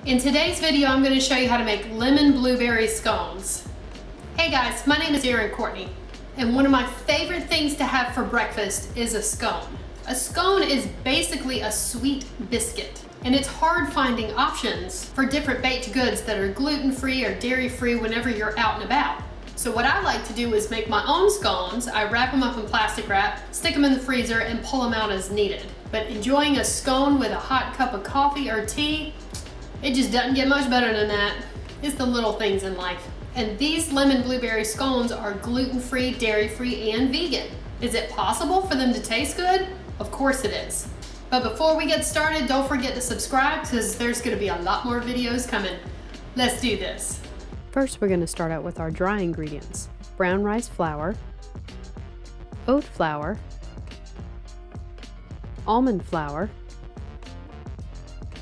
In today's video, I'm going to show you how to make lemon blueberry scones. Hey guys, my name is Erin Courtney, and one of my favorite things to have for breakfast is a scone. A scone is basically a sweet biscuit, and it's hard finding options for different baked goods that are gluten-free or dairy-free whenever you're out and about. So what I like to do is make my own scones. I wrap them up in plastic wrap, stick them in the freezer, and pull them out as needed. But enjoying a scone with a hot cup of coffee or tea, it just doesn't get much better than that. It's the little things in life. And these lemon blueberry scones are gluten-free, dairy-free, and vegan. Is it possible for them to taste good? Of course it is. But before we get started, don't forget to subscribe because there's going to be a lot more videos coming. Let's do this. First, we're going to start out with our dry ingredients: brown rice flour, oat flour, almond flour,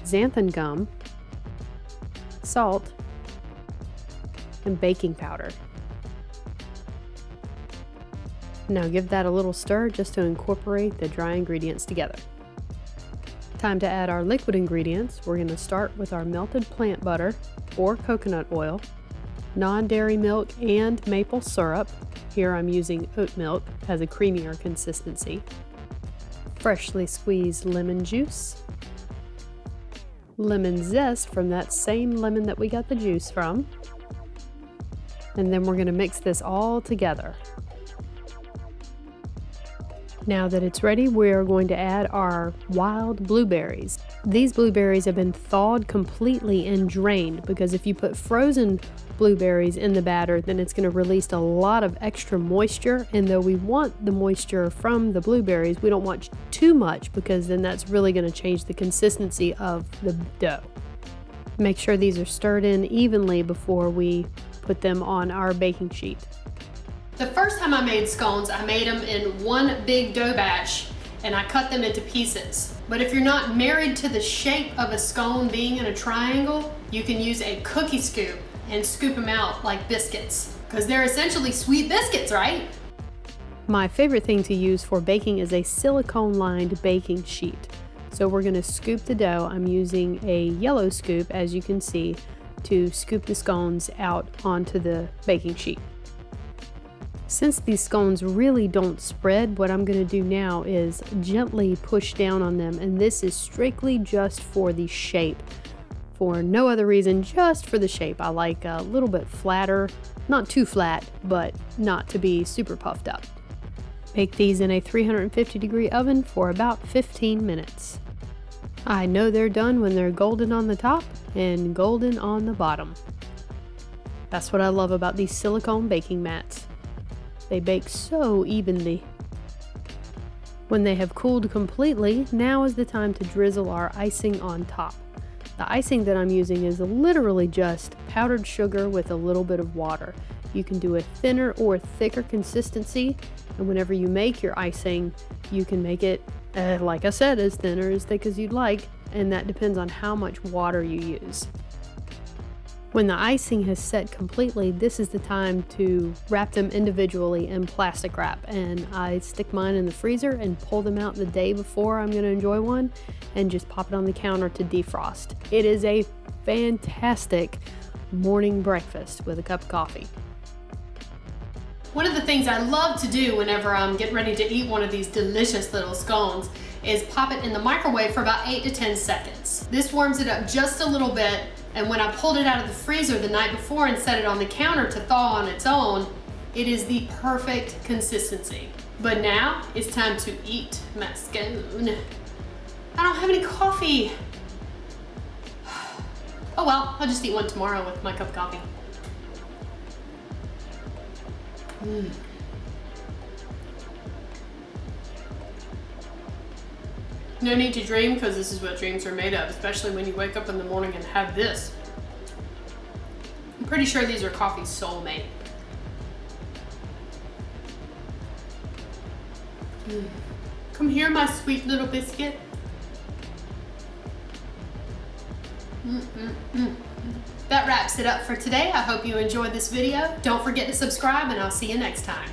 xanthan gum, salt, and baking powder. Now give that a little stir just to incorporate the dry ingredients together. Time to add our liquid ingredients. We're going to start with our melted plant butter or coconut oil, non-dairy milk, and maple syrup. Here I'm using oat milk, has a creamier consistency. Freshly squeezed lemon juice, lemon zest from that same lemon that we got the juice from, and then we're going to mix this all together. Now that it's ready, we're going to add our wild blueberries. These blueberries have been thawed completely and drained, because if you put frozen blueberries in the batter, then it's going to release a lot of extra moisture, and though we want the moisture from the blueberries, we don't want too much, because then that's really going to change the consistency of the dough. Make sure these are stirred in evenly before we put them on our baking sheet. The first time I made scones, I made them in one big dough batch and I cut them into pieces. But if you're not married to the shape of a scone being in a triangle, you can use a cookie scoop and scoop them out like biscuits, because they're essentially sweet biscuits, right? My favorite thing to use for baking is a silicone-lined baking sheet. So we're going to scoop the dough. I'm using a yellow scoop, as you can see, to scoop the scones out onto the baking sheet. Since these scones really don't spread, what I'm going to do now is gently push down on them, and this is strictly just for the shape. For no other reason, just for the shape. I like a little bit flatter, not too flat, but not to be super puffed up. Bake these in a 350-degree oven for about 15 minutes. I know they're done when they're golden on the top and golden on the bottom. That's what I love about these silicone baking mats. They bake so evenly. When they have cooled completely, now is the time to drizzle our icing on top. The icing that I'm using is literally just powdered sugar with a little bit of water. You can do a thinner or thicker consistency, and whenever you make your icing, you can make it, like I said, as thin or as thick as you'd like, and that depends on how much water you use. When the icing has set completely, this is the time to wrap them individually in plastic wrap, and I stick mine in the freezer and pull them out the day before I'm going to enjoy one and just pop it on the counter to defrost. It is a fantastic morning breakfast with a cup of coffee. One of the things I love to do whenever I'm getting ready to eat one of these delicious little scones is pop it in the microwave for about 8 to 10 seconds. This warms it up just a little bit, and when I pulled it out of the freezer the night before and set it on the counter to thaw on its own, it is the perfect consistency. But now it's time to eat my scone. I don't have any coffee. Oh well, I'll just eat one tomorrow with my cup of coffee. No need to dream, because this is what dreams are made of, especially when you wake up in the morning and have this. I'm pretty sure these are coffee's soulmate. Come here, my sweet little biscuit. That wraps it up for today. I hope you enjoyed this video. Don't forget to subscribe, and I'll see you next time.